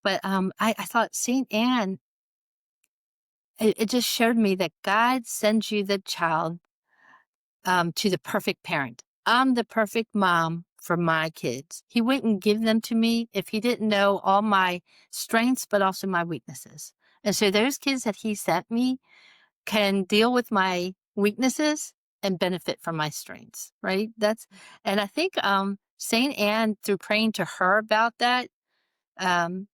But I thought Saint Anne, it just showed me that God sends you the child to the perfect parent. I'm the perfect mom for my kids. He wouldn't give them to me if he didn't know all my strengths, but also my weaknesses. And so those kids that he sent me can deal with my weaknesses and benefit from my strengths, right? And I think Saint Anne, through praying to her about that,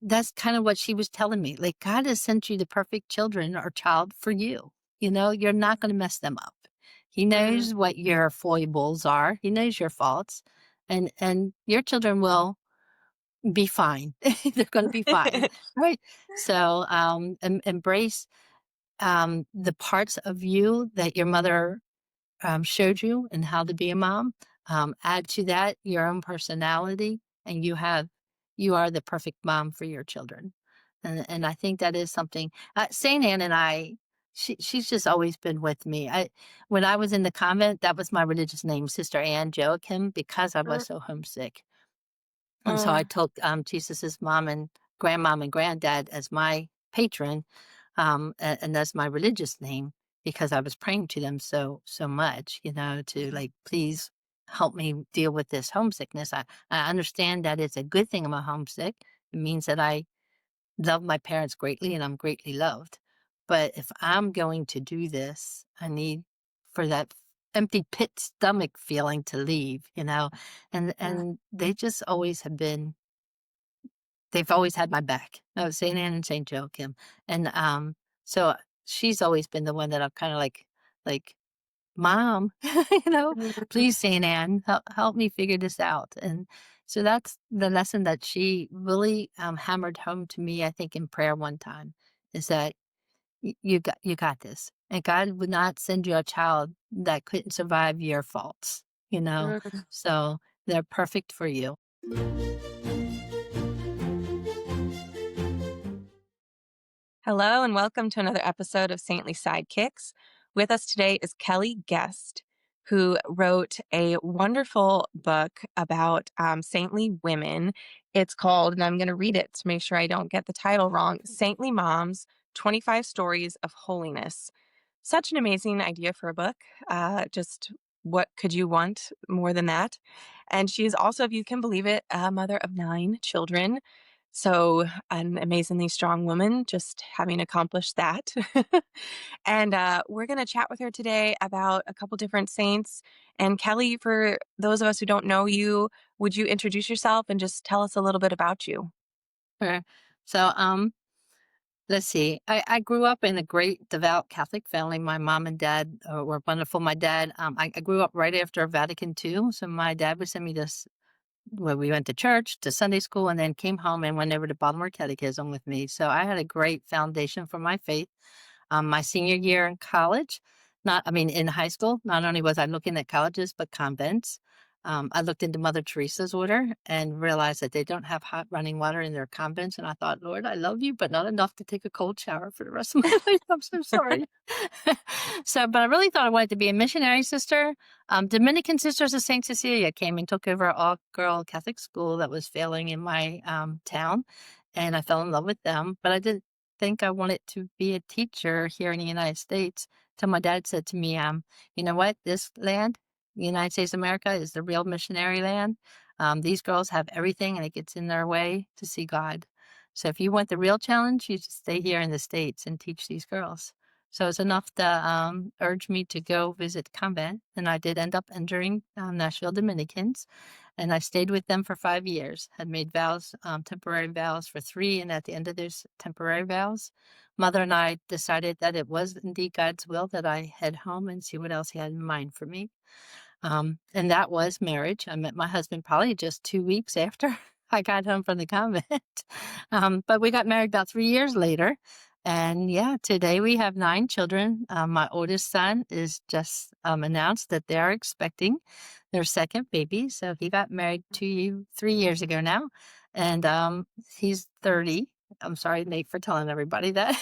that's kind of what she was telling me. Like, God has sent you the perfect children or child for you. You're not going to mess them up. He knows Mm. what your foibles are. He knows your faults, and your children will be fine. They're going to be fine, right? So, embrace the parts of you that your mother showed you and how to be a mom. Add to that your own personality, and you are the perfect mom for your children. And I think that is something. Saint Anne and I, she's just always been with me. When I was in the convent, that was my religious name, Sister Anne Joachim, because I was Mm. so homesick. And so I Oh. took Jesus's mom and grandmom and granddad as my patron, and that's my religious name because I was praying to them so much, to like, please help me deal with this homesickness. I understand that it's a good thing I'm a homesick. It means that I love my parents greatly and I'm greatly loved. But if I'm going to do this, I need for that empty pit stomach feeling to leave, and Yeah. and they just always have been they've always had my back. Saint Anne and Saint Joachim, and, so she's always been the one that I'm kinda like, "Mom, Mhm. please, Saint Anne, help me figure this out," and so that's the lesson that she really, hammered home to me, I think, in prayer one time, is that you got this, and God would not send you a child that couldn't survive your faults, you know? Mm. So, they're perfect for you. Hello, and welcome to another episode of Saintly Sidekicks. With us today is Kelly Guest, who wrote a wonderful book about saintly women. It's called, and I'm going to read it to make sure I don't get the title wrong, Saintly Moms 25 Stories of Holiness. Such an amazing idea for a book. Just what could you want more than that? And she is also, if you can believe it, a mother of 9 children. So, an amazingly strong woman, just having accomplished that. And we're going to chat with her today about a couple different saints. And Kelly, for those of us who don't know you, would you introduce yourself and just tell us a little bit about you? Sure. So, let's see. I grew up in a great devout Catholic family. My mom and dad were wonderful. My dad, I grew up right after Vatican II. So my dad would send me this, well, we went to church, to Sunday school, and then came home and went over to Baltimore Catechism with me. So I had a great foundation for my faith. My senior year in college, in high school, not only was I looking at colleges, but convents. I looked into Mother Teresa's order and realized that they don't have hot running water in their convents. And I thought, Lord, I love you, but not enough to take a cold shower for the rest of my life. I'm so sorry. But I really thought I wanted to be a missionary sister. Dominican Sisters of St. Cecilia came and took over an all girl Catholic school that was failing in my town. And I fell in love with them. But I didn't think I wanted to be a teacher here in the United States till my dad said to me, you know what, this land, the United States of America, is the real missionary land. These girls have everything and it gets in their way to see God. So if you want the real challenge, you just stay here in the States and teach these girls. So it's enough to urge me to go visit convent. And I did end up entering Nashville Dominicans. And I stayed with them for 5 years, had made vows, temporary vows for 3. And at the end of those temporary vows, Mother and I decided that it was indeed God's will that I head home and see what else He had in mind for me. And that was marriage. I met my husband probably just 2 weeks after I got home from the convent. But we got married about 3 years later. And yeah, today we have 9 children. My oldest son is just announced that they are expecting their second baby. So he got married 3 years ago now. And he's 30. I'm sorry, Nate, for telling everybody that.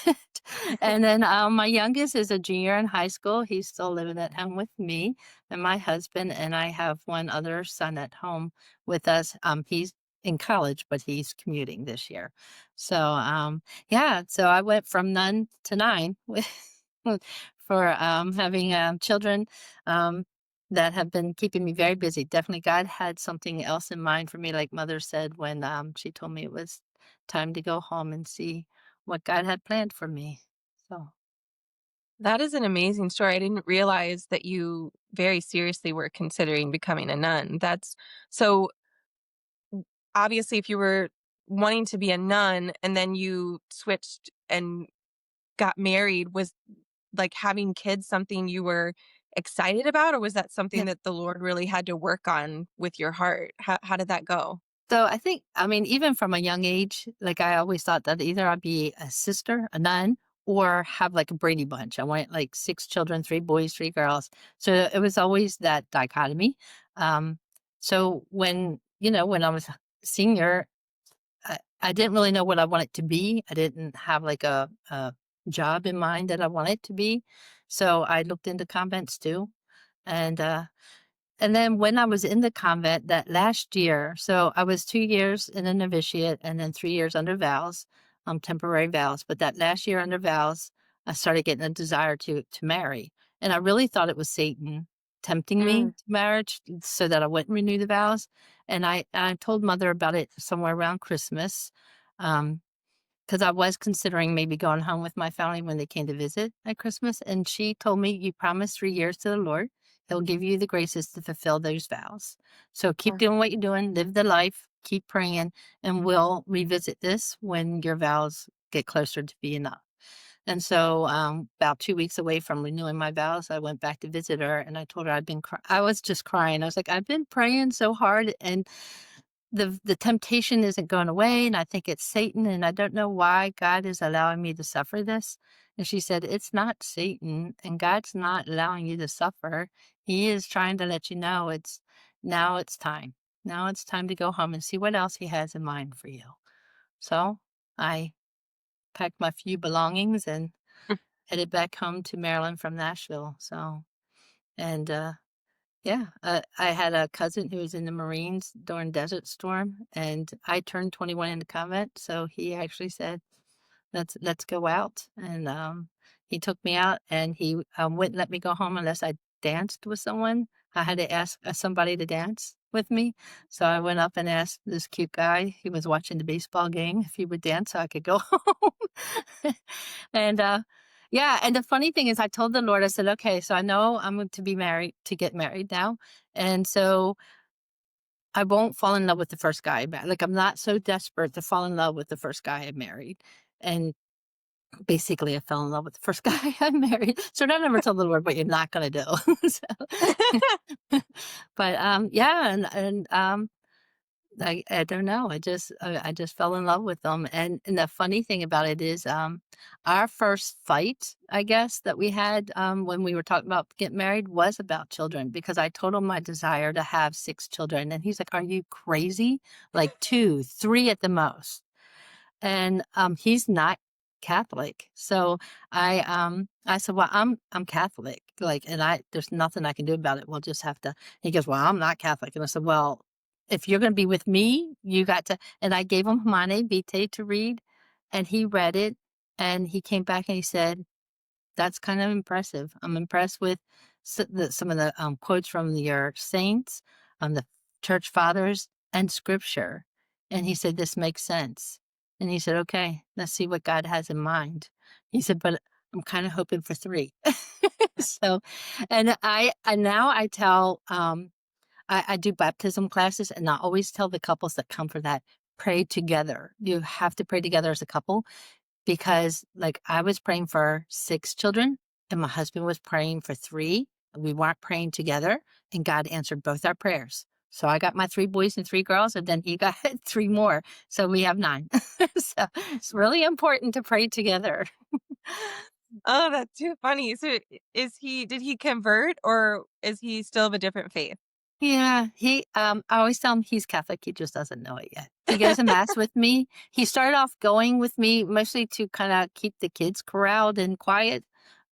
And then my youngest is a junior in high school. He's still living at home with me and my husband, and I have one other son at home with us. He's in college, but he's commuting this year. So, yeah, so I went from none to nine with for, having, children, um, that have been keeping me very busy. Definitely God had something else in mind for me, like mother said when, she told me it was time to go home and see what God had planned for me. So, That is an amazing story. I didn't realize that you very seriously were considering becoming a nun. That's so obviously if you were wanting to be a nun and then you switched and got married, was like having kids something you were excited about, or was that something yeah. that the Lord really had to work on with your heart? How did that go? So I think, I mean, even from a young age, like I always thought that either I'd be a sister, a nun, or have like a Brady Bunch. I wanted like six children, three boys, three girls. So it was always that dichotomy. Um, so when I was a senior, I didn't really know what I wanted to be. I didn't have like a job in mind that I wanted to be. So I looked into convents too. And and then when I was in the convent that last year, so I was 2 years in a novitiate and then 3 years under vows, temporary vows, but that last year under vows, I started getting a desire to marry, and I really thought it was Satan tempting me Mm. to marriage so that I wouldn't renew the vows, and I told mother about it somewhere around Christmas, um, 'cause I was considering maybe going home with my family when they came to visit at Christmas, and she told me, "You promised 3 years to the Lord. He'll give you the graces to fulfill those vows. So keep Uh, doing what you're doing, live the life, keep praying, and we'll revisit this when your vows get closer to being up." And so, about 2 weeks away from renewing my vows, I went back to visit her, and I told her I was just crying. I was like, "I've been praying so hard, and the temptation isn't going away, and I think it's Satan, and I don't know why God is allowing me to suffer this." And she said, "It's not Satan, and God's not allowing you to suffer. He is trying to let you know now it's time. Now it's time to go home and see what else he has in mind for you." So I packed my few belongings and headed back home to Maryland from Nashville. So, and yeah, I had a cousin who was in the Marines during Desert Storm, and I turned 21 in the convent, so he actually said, "Let's go out," and, he took me out, and he, wouldn't let me go home unless I danced with someone. I had to ask, somebody to dance with me, so I went up and asked this cute guy, he was watching the baseball game, if he would dance so I could go home. And, yeah, and the funny thing is I told the Lord, I said, "Okay, so I know I'm going to get married now, and so I won't fall in love with the first guy like, I'm not so desperate to fall in love with the first guy I married." And basically, I fell in love with the first guy I married. So I never told the Lord what you're not gonna do. So, but, yeah, I don't know. I just fell in love with them, and the funny thing about it is, our first fight, I guess, that we had, when we were talking about getting married was about children because I told him my desire to have 6 children, and he's like, "Are you crazy? Like 2, 3 at the most." And, he's not Catholic. So I said, "Well, I'm Catholic, like, and there's nothing I can do about it. We'll just have to." He goes, "Well, I'm not Catholic." And I said, "Well, if you're gonna be with me, you got to." And I gave him Humane Vitae to read, and he read it, and he came back and he said, "That's kind of impressive. I'm impressed with some of the, quotes from your saints, the church fathers, and scripture." And he said, "This makes sense." And he said, "Okay, let's see what God has in mind." He said, "But I'm kinda hoping for 3." So, and now I tell, I do baptism classes, and I always tell the couples that come for that, "Pray together. You have to pray together as a couple because, like, I was praying for 6 children, and my husband was praying for 3, and we weren't praying together, and God answered both our prayers. So I got my 3 boys and 3 girls, and then he got 3 more, so we have 9. So it's really important to pray together. Oh, that's too funny. So is he did he convert or is he still of a different faith? Yeah, I always tell him he's Catholic, he just doesn't know it yet. He goes to mass with me. He started off going with me mostly to kinda keep the kids corralled and quiet,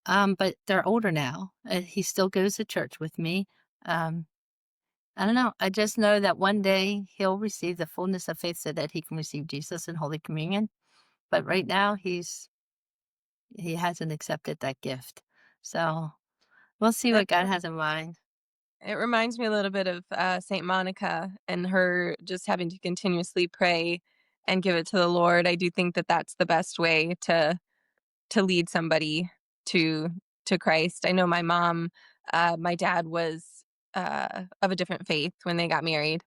but they're older now, and he still goes to church with me, um, I don't know. I just know that one day he'll receive the fullness of faith so that he can receive Jesus in Holy Communion. But right now, he hasn't accepted that gift. So we'll see That what God has in mind. It reminds me a little bit of, Saint Monica and her just having to continuously pray and give it to the Lord. I do think that that's the best way to lead somebody to Christ. I know my dad was, of a different faith when they got married,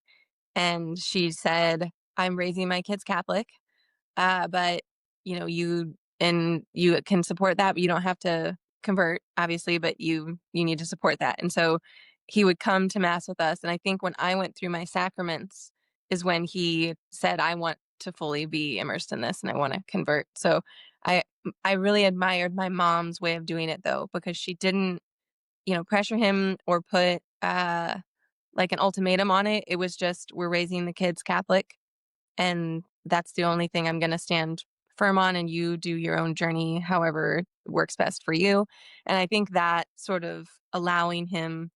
and she said, "I'm raising my kids Catholic, but, you can support that, but you don't have to convert, obviously, but you need to support that." And so he would come to mass with us, and I think when I went through my sacraments is when he said, "I want to fully be immersed in this and I wanna convert." So I I really admired my mom's way of doing it though, because she didn't, pressure him or put, like, an ultimatum on it. It was just, "We're raising the kids Catholic, and that's the only thing I'm gonna stand firm on, and you do your own journey however works best for you." And I think that sort of allowing him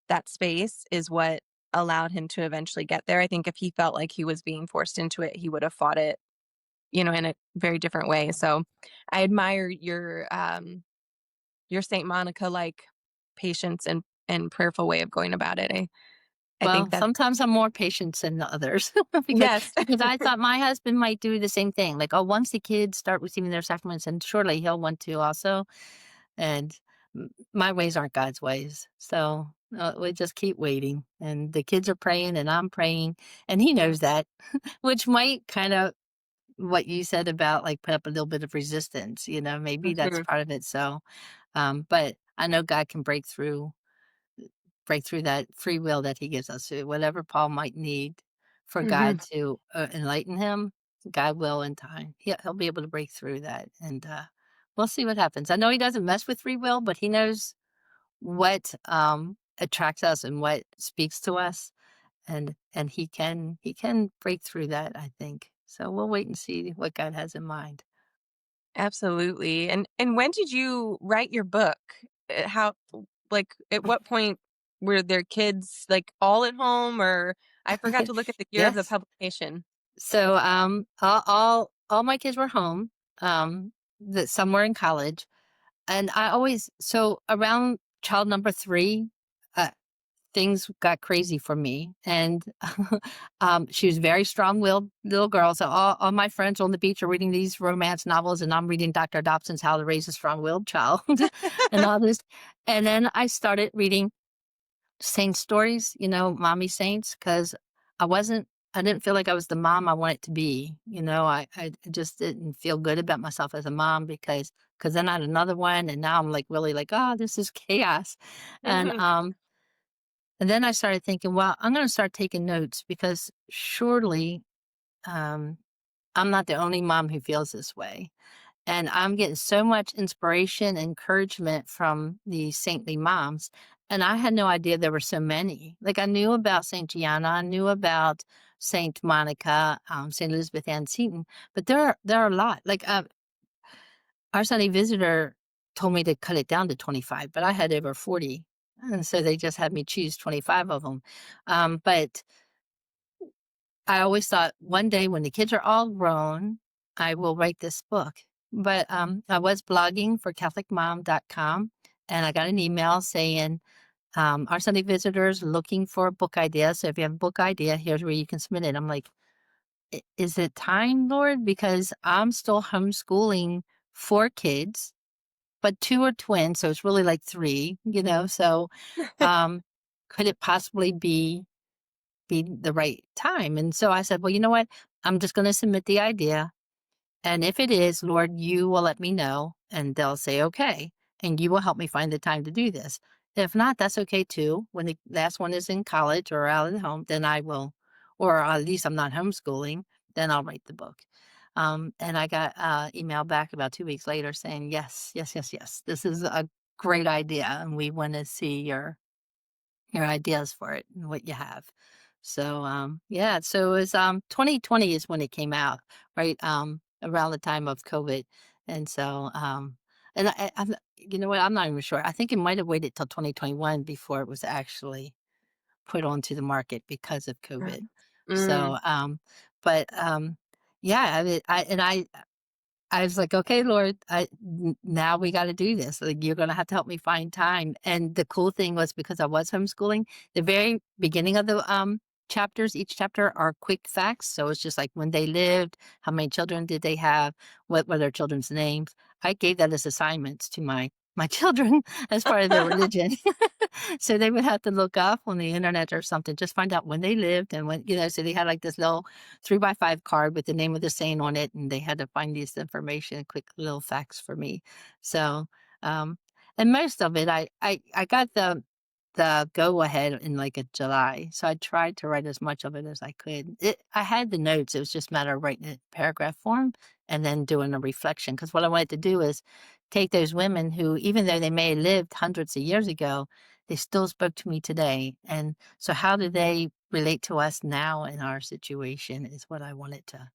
that space is what allowed him to eventually get there. I think if he felt like he was being forced into it, he would have fought it, in a very different way. So I admire your Saint Monica like patience and prayerful way of going about it. I think Well, that sometimes I'm more patient than the others because yes. because I thought my husband might do the same thing. Like, oh, once the kids start receiving their sacraments, and surely he'll want to also. And my ways aren't God's ways, so we just keep waiting. And the kids are praying, and I'm praying, and he knows that, which might kind of what you said about like put up a little bit of resistance. Maybe that's Mhm, part of it. So, but I know God can break through that free will that he gives us. So whatever Paul might need for mhm. God to enlighten him, God will in time. He'll be able to break through that. And we'll see what happens. I know he doesn't mess with free will, but he knows what attracts us and what speaks to us. And he can break through that, I think. So we'll wait and see what God has in mind. Absolutely. And when did you write your book? How like at what point were there kids like all at home, or I forgot to look at the year of the Yes. publication. So all my kids were home. That some were in college. And I always so around child number 3, uh, things got crazy for me, and, she was a very strong-willed little girl, so all my friends on the beach are reading these romance novels, and I'm reading Dr. Dobson's How to Raise a Strong-Willed Child and all this, and then I started reading saint stories, mommy saints, because I didn't feel like I was the mom I wanted to be. I just didn't feel good about myself as a mom because then I had another one, and now I'm like really like, oh, this is chaos. And Mhm. um and then I started thinking, well, I'm gonna start taking notes because surely um I'm not the only mom who feels this way. And I'm getting so much inspiration, encouragement from these saintly moms, and I had no idea there were so many. Like, I knew about Saint Gianna, I knew about Saint Monica, Saint Elizabeth Ann Seton, but there are a lot. Like, our Sunday visitor told me to cut it down to 25, but I had over 40, and so they just had me choose 25 of them. But I always thought one day when the kids are all grown, I will write this book. But I was blogging for CatholicMom.com, and I got an email saying, our Sunday visitors looking for a book idea. So if you have a book idea, here's where you can submit it. I'm like, Is it time, Lord? Because I'm still homeschooling 4 kids, but 2 are twins. So it's really like 3. So um, could it possibly be the right time. And so I said, well, you know what? I'm just going to submit the idea. And if it is, Lord, you will let me know. And they'll say, okay. And you will help me find the time to do this. If not, that's okay too. When the last one is in college or out at home, then I will, or at least I'm not homeschooling, then I'll write the book. And I got email back about 2 weeks later saying, yes, yes, yes, yes, this is a great idea. And we want to see your ideas for it and what you have. So, yeah, so it was, 2020 is when it came out, right, around the time of COVID, and so, and I'm you know what, I'm not even sure. I think it might have waited till 2021 before it was actually put onto the market because of COVID. Mm. So, but, yeah, I mean, I was like, "Okay, Lord, now we gotta do this, like, you're gonna have to help me find time," and the cool thing was because I was homeschooling, the very beginning of the, chapters, each chapter are quick facts, so it's just like when they lived, how many children did they have, what were their children's names. I gave that as assignments to my children as part of their religion. So they would have to look up on the internet or something, just find out when they lived and when, so they had like this little 3 by 5 card with the name of the saint on it, and they had to find this information, quick little facts for me. So, um, and most of it, I got the go ahead in like a July, so I tried to write as much of it as I could. I had the notes; it was just a matter of writing it in paragraph form and then doing a reflection. Because what I wanted to do is take those women who, even though they may have lived hundreds of years ago, they still spoke to me today. And so, how do they relate to us now in our situation? Is what I wanted to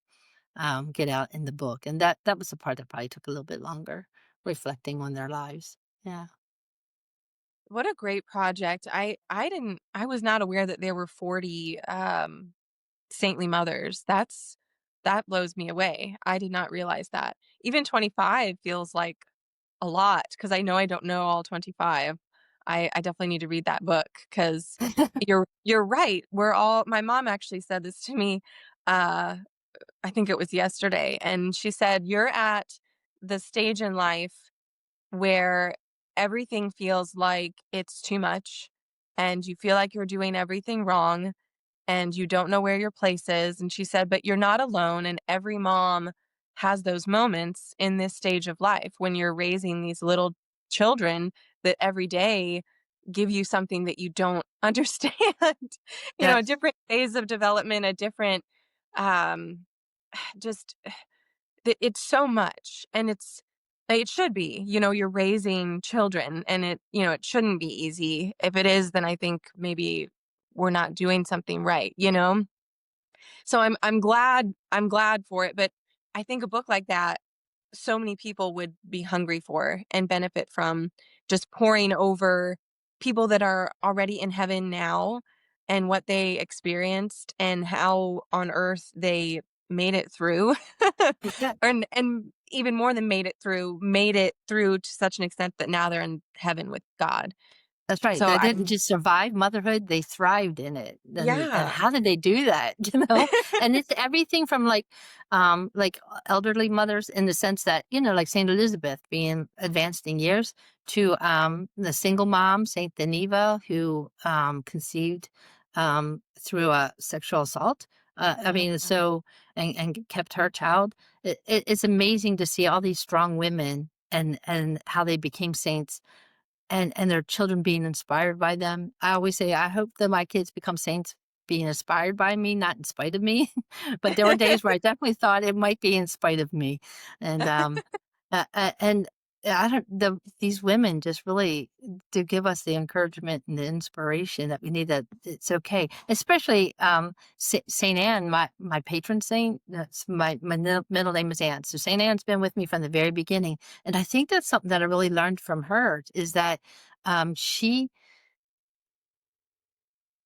get out in the book, and that was the part that probably took a little bit longer, reflecting on their lives. Yeah. What a great project. I was not aware that there were 40, saintly mothers. That blows me away. I did not realize that. Even 25 feels like a lot because I know I don't know all 25. I definitely need to read that book because you're right. We're all my mom actually said this to me, uh, I think it was yesterday, and she said, "You're at the stage in life where everything feels like it's too much, and you feel like you're doing everything wrong, and you don't know where your place is," and she said, "But you're not alone, and every mom has those moments in this stage of life when you're raising these little children that every day give you something that you don't understand." A Yes, different phase of development, a different, um, just it's so much, and it should be, you're raising children, and it shouldn't be easy. If it is, then I think maybe we're not doing something right? So I'm glad for it, but I think a book like that, so many people would be hungry for and benefit from just pouring over people that are already in heaven now and what they experienced and how on earth they made it through. yeah. And even more than made it through to such an extent that now they're in heaven with God. That's right. So They didn't I'm just survive motherhood, they thrived in it. And yeah. how did they do that, And it's everything from, like, elderly mothers in the sense that, like Saint Elizabeth being advanced in years to, the single mom, Saint Geneva, who, conceived, through a sexual assault. I mean, Mhm. so and kept her child. It's amazing to see all these strong women and how they became saints and their children being inspired by them. I always say, I hope that my kids become saints being inspired by me, not in spite of me. But there were days where I definitely thought it might be in spite of me. And and I don't these women just really do give us the encouragement and the inspiration that we need, that it's okay. Especially Saint Anne, my patron saint. That's my middle name is Anne. So Saint Anne's been with me from the very beginning. And I think that's something that I really learned from her is that she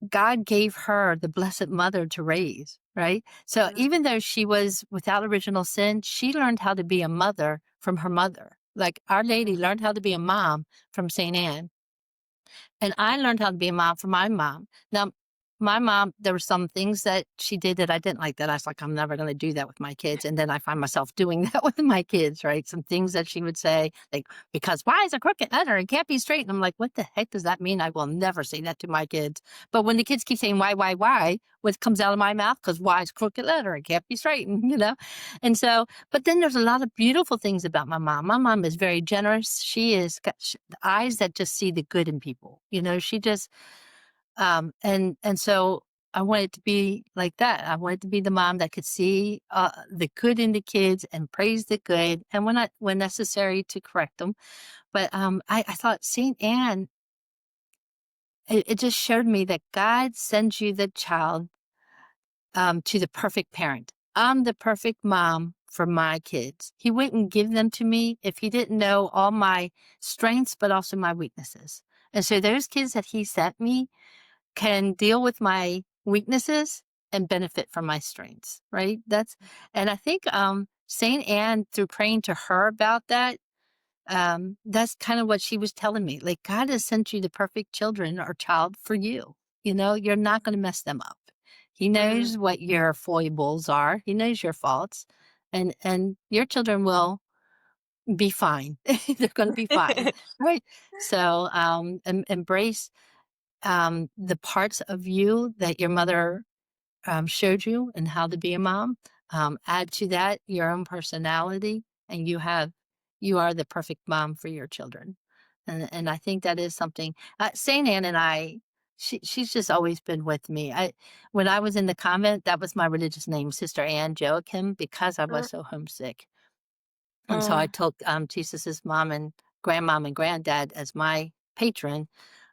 God gave her the Blessed Mother to raise, right? So Mm, even though she was without original sin, she learned how to be a mother from her mother. Like Our Lady mm, learned how to be a mom from St. Anne. And I learned how to be a mom from my mom. Now, my mom, there were some things that she did that I didn't like, that I was like, I'm never going to do that with my kids. And then I find myself doing that with my kids, right? Some things that she would say, like, because why is a crooked letter? It can't be straight. And I'm like, what the heck does that mean? I will never say that to my kids. But when the kids keep saying why, what comes out of my mouth? Because why is a crooked letter? It can't be straightened. And so, but then there's a lot of beautiful things about my mom. My mom is very generous. She is got eyes that just see the good in people. She just and so I wanted to be like that. I wanted to be the mom that could see the good in the kids and praise the good, and when necessary to correct them. But I thought Saint Anne, it just showed me that God sends you the child to the perfect parent. I'm the perfect mom for my kids. He wouldn't give them to me if he didn't know all my strengths, but also my weaknesses. And so those kids that he sent me, can deal with my weaknesses and benefit from my strengths, right? And I think, Saint Anne, through praying to her about that, that's kind of what she was telling me. Like, God has sent you the perfect children or child for you. You're not going to mess them up. He Mm. knows what your foibles are. He knows your faults, and your children will be fine. They're going to be fine, right? So, embrace the parts of you that your mother showed you and how to be a mom. Add to that your own personality, and you are the perfect mom for your children. And I think that is something. Saint Anne and I, she's just always been with me. When I was in the convent, that was my religious name, Sister Anne Joachim, because I was Mm. so homesick. And so I Oh. took Jesus's mom and grandmom and granddad as my patron,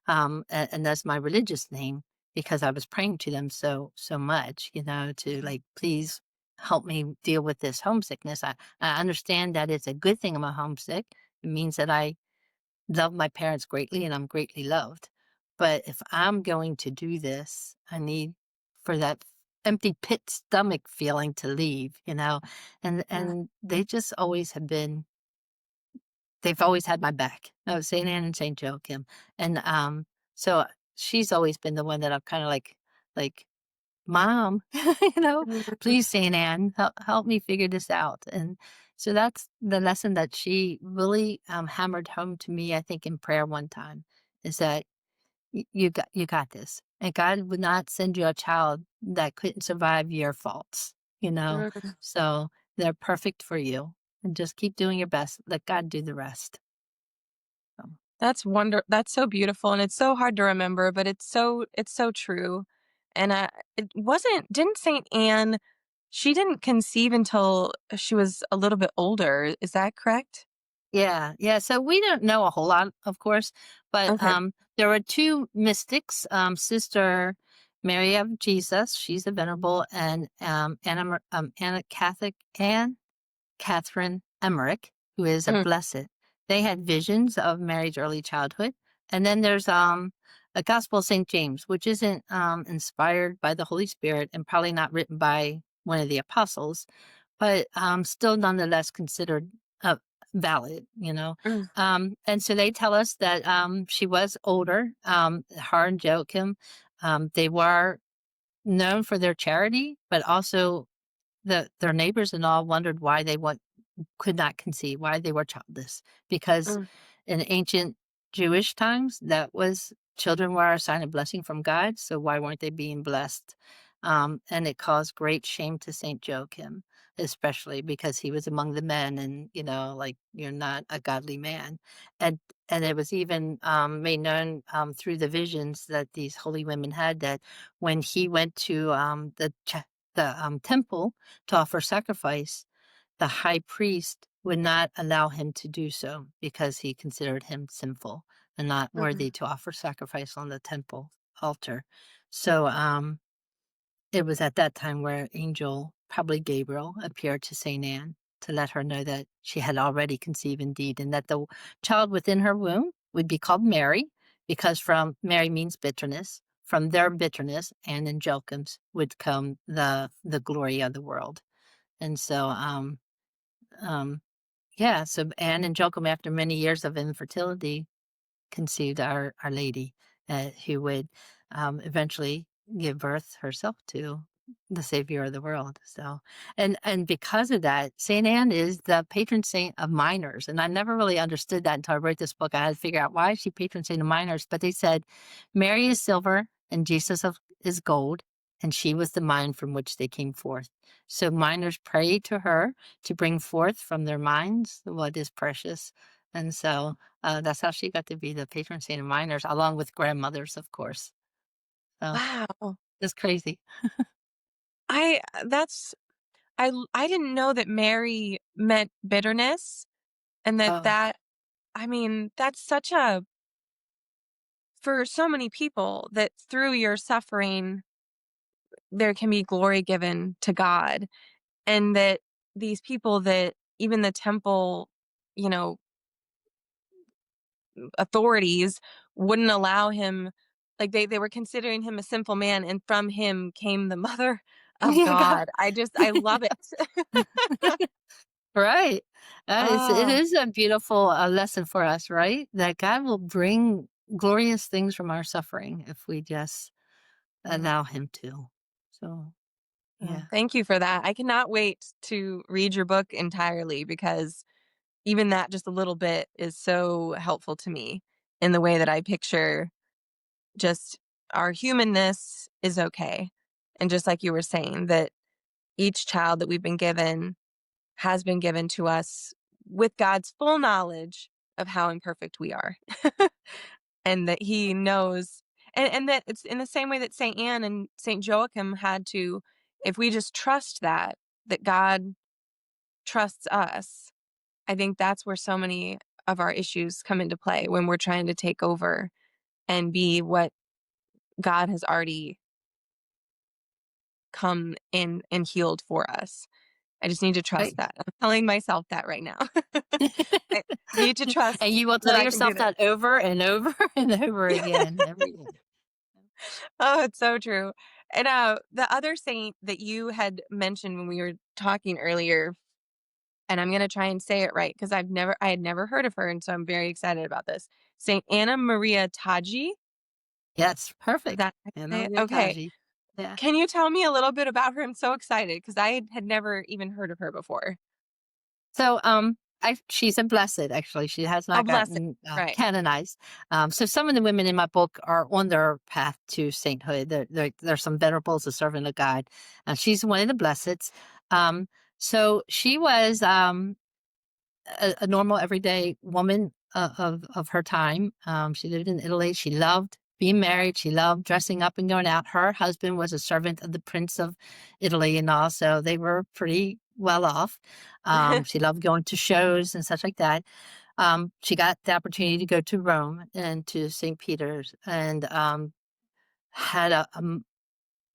and that's my religious name because I was praying to them so much, to like, please help me deal with this homesickness. I understand that it's a good thing I'm homesick. It means that I love my parents greatly and I'm greatly loved. But if I'm going to do this, I need for that empty pit stomach feeling to leave, Mm. and they just always have been they've always had my back. Oh, St. Anne and St. Joachim. And, so she's always been the one that I'm kinda like, "Mom, Mm. please, St. Anne, help me figure this out." And so that's the lesson that she really, hammered home to me, I think, in prayer one time, is that you got this, and God would not send you a child that couldn't survive your faults, you know? Mm. So they're perfect for you, and just keep doing your best. Let God do the rest. So, That's so beautiful, and it's so hard to remember, but it's so true. And, it wasn't didn't Saint Anne she didn't conceive until she was a little bit older, is that correct? yeah, yeah, so we don't know a whole lot, of course, but, Okay. there were 2 mystics, Sister Mary of Jesus, she's a venerable, and, Anna Catholic Anne Catherine Emmerich, who is a Mm. blessed. They had visions of Mary's early childhood. And then there's a Gospel of St. James, which isn't inspired by the Holy Spirit and probably not written by one of the apostles, but still nonetheless considered valid, Mm. And so they tell us that she was older, her and Joachim. They were known for their charity, but also their neighbors and all wondered why they could not conceive, why they were childless. Because Mm. in ancient Jewish times, that was children were a sign of blessing from God, so why weren't they being blessed? And it caused great shame to Saint Joachim, especially because he was among the men, and like, you're not a godly man. And it was even made known through the visions that these holy women had, that when he went to the temple to offer sacrifice, the high priest would not allow him to do so because he considered him sinful and not Mm. worthy to offer sacrifice on the temple altar. So, it was at that time where angel, probably Gabriel, appeared to Saint Anne to let her know that she had already conceived indeed, and that the child within her womb would be called Mary, because from Mary means bitterness. From their bitterness and in Joachim's would come the glory of the world. And so, um, yeah, so Anne and Joachim, after many years of infertility, conceived Our Lady, who would eventually give birth herself to the Savior of the world. So, and because of that, Saint Anne is the patron saint of minors, and I never really understood that until I wrote this book. I had to figure out, why is she patron saint of minors. But they said Mary is silver and is gold, and she was the mine from which they came forth. So minors pray to her to bring forth from their minds what is precious. And so that's how she got to be the patron saint of minors, along with grandmothers, of course. So Wow. it's crazy. I that's I didn't know that Mary meant bitterness and Oh, I mean, that's such a for so many people that through your suffering, there can be glory given to God, and that these people that even the temple, you know, authorities wouldn't allow him like, they were considering him a sinful man, and from him came the mother of Yeah, God. God. I love it. Right. It Oh, is a beautiful, lesson for us, right? That God will bring glorious things from our suffering if we just mm, allow Him to. So, oh, yeah. thank you for that. I cannot wait to read your book entirely because even that just a little bit is so helpful to me in the way that I picture just our humanness is okay. And just like you were saying, that each child that we've been given has been given to us with God's full knowledge of how imperfect we are. And that he knows, and that it's in the same way that Saint Anne and Saint Joachim had to, if we just trust that God trusts us, I think that's where so many of our issues come into play when we're trying to take over and be what God has already come in and healed for us. I just need to trust Right. that. I'm telling myself that right now. I need to And trust you will that tell I can do yourself this. that over and over and over again every day. Oh, it's so true. And, the other saint that you had mentioned when we were talking earlier, and I'm gonna try and say it right because I had never heard of her, and so I'm very excited about this. Saint Anna Maria Taji? Yes, Is perfect. that how And you say it? Maria Okay. Taji. Yeah. Can you tell me a little bit about her? I'm so excited because I had never even heard of her before. So, she's a blessed, actually. She has Oh, not bless it. gotten, Right. canonized. So some of the women in my book are on their path to sainthood. There's some venerables, a servant of God. She's one of the blesseds. Um, so she was, a normal everyday woman of her time. She lived in Italy. She loved being married. She loved dressing up and going out. Her husband was a servant of the Prince of Italy, and also they were pretty well off. She loved going to shows and such like that. She got the opportunity to go to Rome and to St. Peter's, and had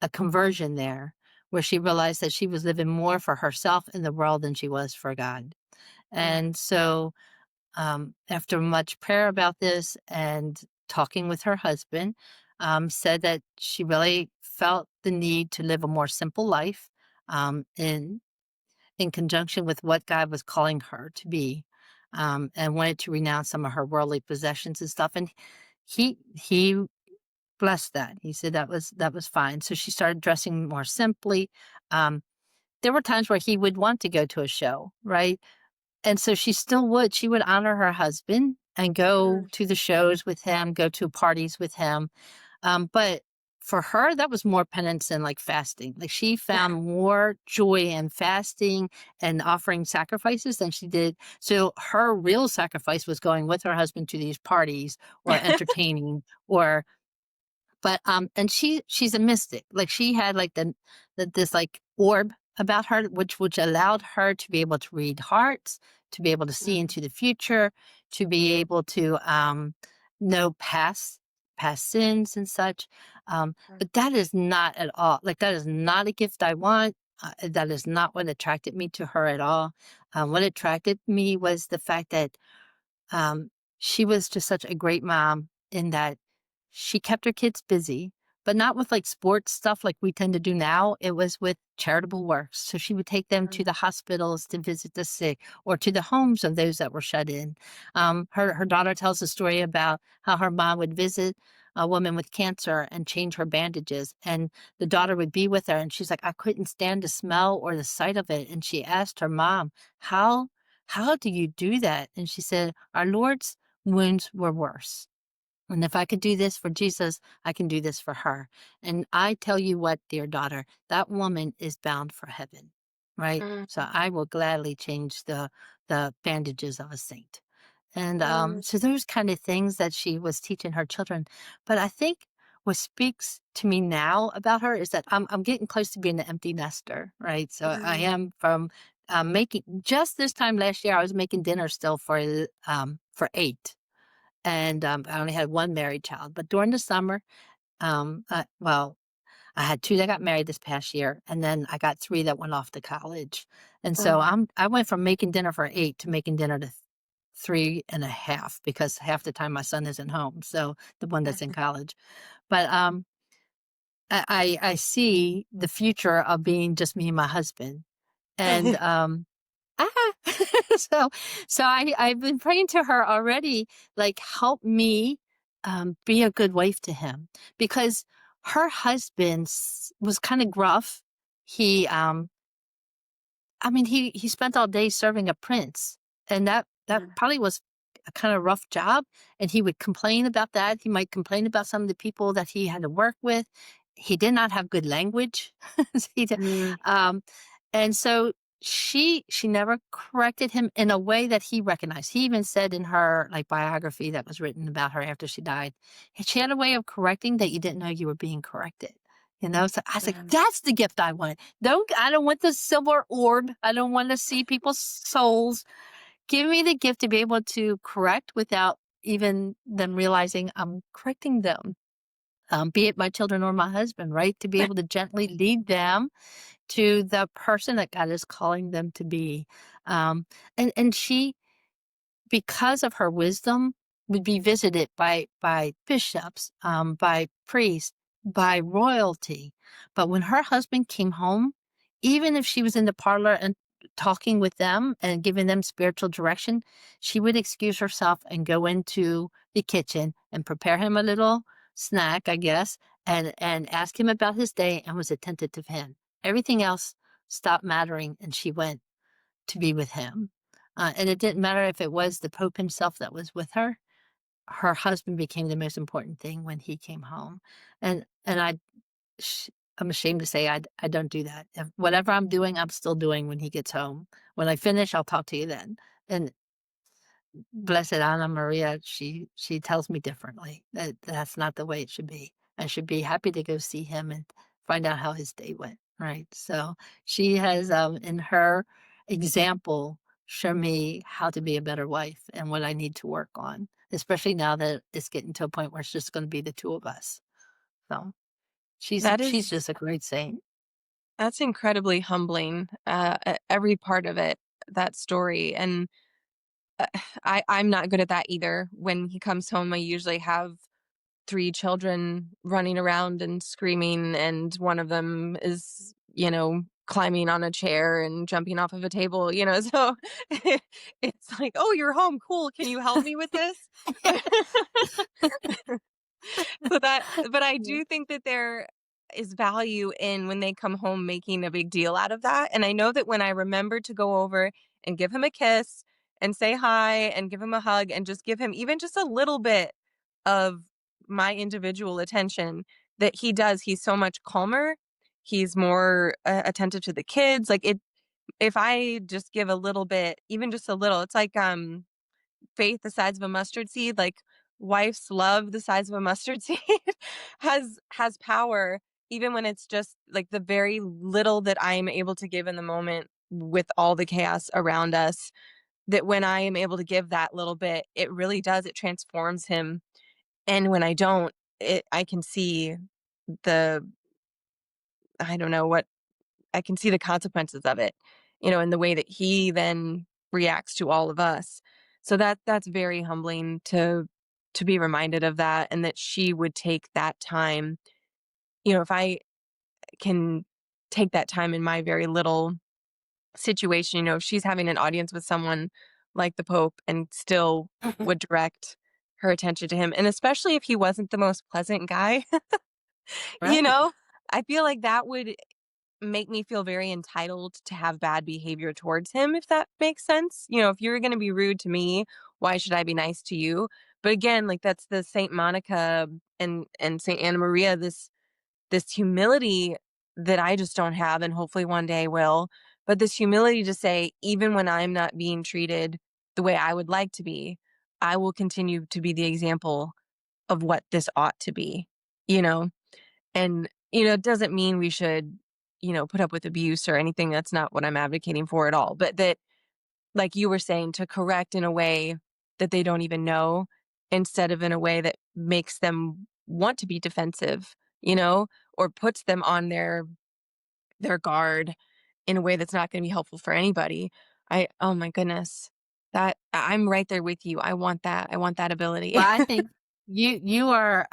a conversion there, where she realized that she was living more for herself in the world than she was for God. Mm, And so, after much prayer about this and talking with her husband, said that she really felt the need to live a more simple life, in conjunction with what God was calling her to be, and wanted to renounce some of her worldly possessions and stuff. And he blessed that. He said that was fine. So she started dressing more simply. Um, there were times where he would want to go to a show, right? And so she still would. She would honor her husband and go mm, to the shows with him, go to parties with him. But for her, that was more penance than like fasting. Like she found more joy in fasting and offering sacrifices than she did. So her real sacrifice was going with her husband to these parties or entertaining or but, and she's a mystic, like, she had, like, this, like, orb about her, which allowed her to be able to read hearts, to be able to see mm, into the future, to be able to, know past sins and such, mm, but that is not at all like, that is not a gift I want, that is not what attracted me to her at all. What attracted me was the fact that um, she was just such a great mom in that she kept her kids busy, but not with like sports stuff like we tend to do now. It was with charitable works. So she would take them to mm, the hospitals to visit the sick or to the homes of those that were shut in. Her daughter tells a story about how her mom would visit a woman with cancer and change her bandages. And the daughter would be with her and she's like, I couldn't stand the smell or the sight of it. And she asked her mom, how how do you do that? And she said, our Lord's wounds were worse. And if I could do this for Jesus, I can do this for her. And I tell you what, dear daughter, that woman is bound for heaven, right? mm, So I will gladly change the bandages of a saint. And mm, so those kind of things that she was teaching her children. But I think what speaks to me now about her is that I'm getting close to being an empty nester, right? So I mm. am from making just this time last year. I was making dinner still for eight, and I only had one married child. But during the summer, well, I had two that got married this past year, and then I got three that went off to college. And so Oh, I went from making dinner for eight to making dinner 3.5 because half the time my son isn't home, so the one that's in college. But, I see the future of being just me and my husband, and, ah, so I've been praying to her already, like, "Help me, be a good wife to him," because her husband was kinda gruff. He, I mean, he spent all day serving a prince, and that probably was a kinda rough job, and he would complain about that. He might complain about some of the people that he had to work with. He did not have good language. He did, Mm, um, and so she never corrected him in a way that he recognized. He even said in her, like, biography that was written about her after she died, she had a way of correcting that you didn't know you were being corrected, you know? So I was like, mm, "That's the gift I want." I don't want the silver orb. I don't wanna see people's souls. Give me the gift to be able to correct without even them realizing I'm correcting them, be it my children or my husband, right? To be able to gently lead them to the person that God is calling them to be. Um, and she, because of her wisdom, would be visited by bishops, by priests, by royalty. But when her husband came home, even if she was in the parlor and talking with them and giving them spiritual direction, she would excuse herself and go into the kitchen and prepare him a little snack, I guess, and ask him about his day and was attentive to him. Everything else stopped mattering, and she went to be with him. And it didn't matter if it was the Pope himself that was with her. Her husband became the most important thing when he came home. And sh I'm ashamed to say I don't do that. If whatever I'm doing, I'm still doing when he gets home. When I finish, I'll talk to you then. And blessed Anna Maria, she tells me differently. That's not the way it should be. I should be happy to go see him and find out how his day went, right? So she has, in her example, shown me how to be a better wife and what I need to work on, especially now that it's getting to a point where it's just going to be the two of us. So that she's is just a great saint. that's incredibly humbling, every part of it, that story, and, uh, I'm not good at that either. When he comes home, I usually have 3 children running around and screaming, and one of them is, climbing on a chair and jumping off of a table, so it's like, "Oh, you're home, cool, can you help me with this?" So that but I do think that there is value in when they come home making a big deal out of that, and I know that when I remember to go over and give him a kiss and say hi and give him a hug and just give him even just a little bit of my individual attention, that he's so much calmer, he's more, attentive to the kids, like, if I just give a little bit, even just a little, it's like, faith the size of a mustard seed, like, wife's love the size of a mustard seed has power even when it's just, like, the very little that I am able to give in the moment with all the chaos around us, that when I am able to give that little bit, it transforms him, and when I don't, I can see the I don't know what I can see the consequences of it, in the way that he then reacts to all of us. So that's very humbling to be reminded of that and that she would take that time. If I can take that time in my very little situation, if she's having an audience with someone like the Pope and still would direct her attention to him, and especially if he wasn't the most pleasant guy, you Right. know, I feel like that would make me feel very entitled to have bad behavior towards him, if that makes sense. If you're gonna be rude to me, why should I be nice to you? But again, like that's the Saint Monica and Saint Anna Maria, this humility that I just don't have and hopefully one day will. But this humility to say, even when I'm not being treated the way I would like to be, I will continue to be the example of what this ought to be, you know? And, it doesn't mean we should, put up with abuse or anything. That's not what I'm advocating for at all. But that, like you were saying, to correct in a way that they don't even know instead of in a way that makes them want to be defensive, or puts them on their guard in a way that's not going to be helpful for anybody. Oh my goodness. I'm right there with you. I want that. I want that ability. Well, I think you are,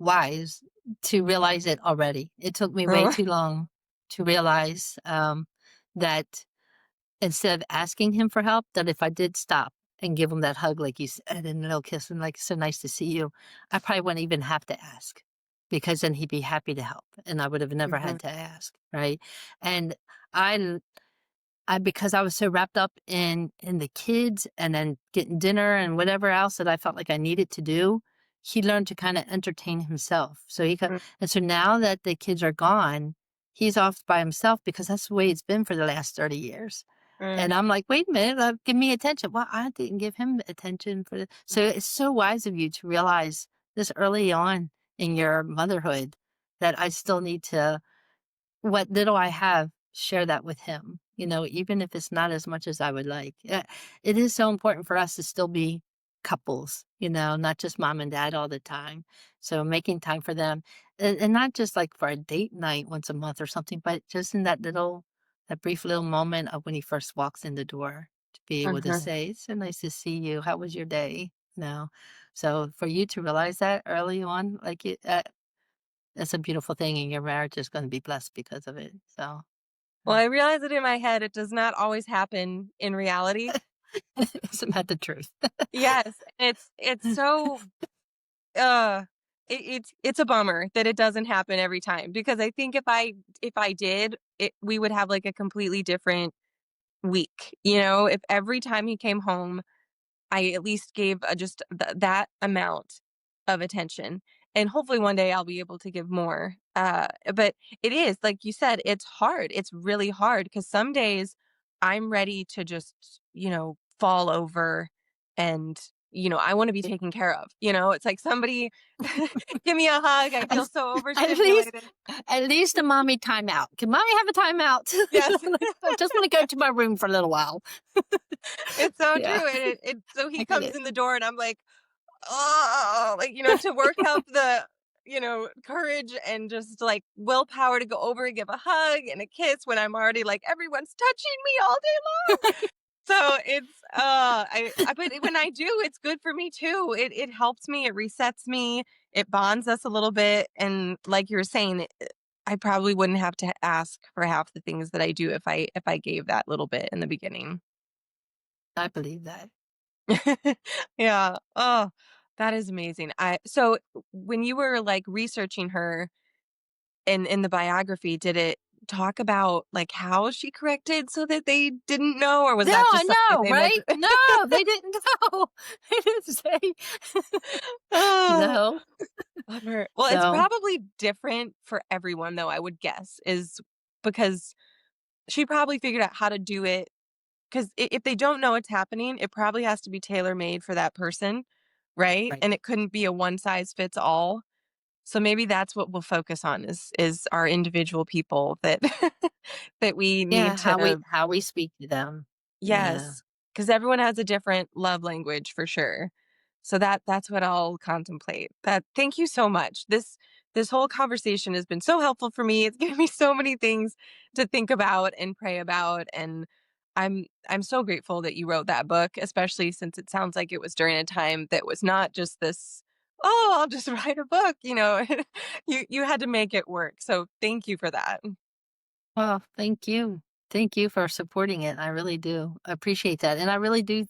wise to realize it already. It took me way Oh, too long to realize, that instead of asking him for help, that if I did stop and give him that hug like you said, and a little kiss and like, "So nice to see you," I probably wouldn't even have to ask, because then he'd be happy to help, and I would have never mhm, had to ask, right? And I because I was so wrapped up in the kids and then getting dinner and whatever else that I felt like I needed to do, he learned to kinda entertain himself. So he mm, and so now that the kids are gone, he's off by himself because that's the way it's been for the last 30 years. mm, And I'm like, "Wait a minute, give me attention." Well, I didn't give him attention for the so it's so wise of you to realize this early on in your motherhood that I still need to what little I have, share that with him, even if it's not as much as I would like. It is so important for us to still be couples, not just mom and dad all the time. So making time for them and not just like for a date night once a month or something, but just in that brief little moment of when he first walks in the door to be able to mhm. say, "It's so nice to see you. How was your day?" You know? So for you to realize that early on, like that's a beautiful thing, and your marriage is gonna be blessed because of it, so, Well, yeah. I realize it in my head. It does not always happen in reality. Isn't that the truth? Yes, it's so uh it's a bummer that it doesn't happen every time because I think if I did, we would have like a completely different week. If every time he came home I at least gave, just that amount of attention, and hopefully one day I'll be able to give more, but it is, like you said, it's hard, it's really hard because some days I'm ready to just, fall over and, I wanna be taken care of, it's like, "Somebody give me a hug, I At feel so at least overstimulated." at least a mommy timeout. Can mommy have a timeout? Yes. I just wanna go to my room for a little while. It's so Yeah, true, and so I he get comes it. in the door and I'm like, oh, like, to work up the, courage and just like willpower to go over and give a hug and a kiss when I'm already like, everyone's touching me all day long. So but when I do, it's good for me too. It helps me, it resets me, it bonds us a little bit. And like you were saying, I probably wouldn't have to ask for half the things that I do if I gave that little bit in the beginning. I believe that. Yeah. Oh, that is amazing. So when you were like researching her in the biography, did it talk about like how she corrected so that they didn't know, or was No, that I just something know, they meant right? to? No, they didn't know. They didn't say. Oh, No. bummer. Well, it's So, probably different for everyone, though. I would guess is because she probably figured out how to do it. Because if they don't know it's happening, it probably has to be tailor made for that person, right? right. And it couldn't be a one size fits all. So maybe that's what we'll focus on is our individual people that that we Yeah, need how we to. how we speak to them. Yeah. Yes, because everyone has a different love language for sure. So that's what I'll contemplate. Thank you so much. This whole conversation has been so helpful for me. It's given me so many things to think about and pray about, and I'm so grateful that you wrote that book, especially since it sounds like it was during a time that was not just this, "Oh, I'll just write a book," You had to make it work. So thank you for that. Well, thank you. Thank you for supporting it. I really do appreciate that. And I really do.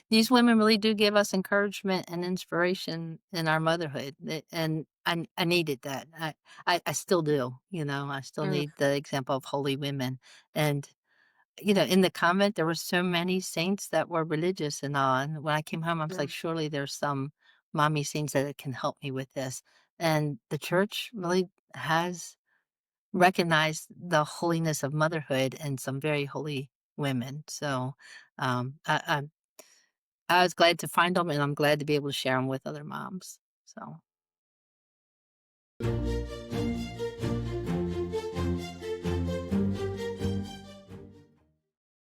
These women really do give us encouragement and inspiration in our motherhood. And I needed that. I still do. I still Mm, need the example of holy women. And, in the convent, there were so many saints that were religious and all. And when I came home, I was like, mm, surely there's some mommy saints that can help me with this. And the church really has recognize the holiness of motherhood and some very holy women. So, I was glad to find them, and I'm glad to be able to share them with other moms. So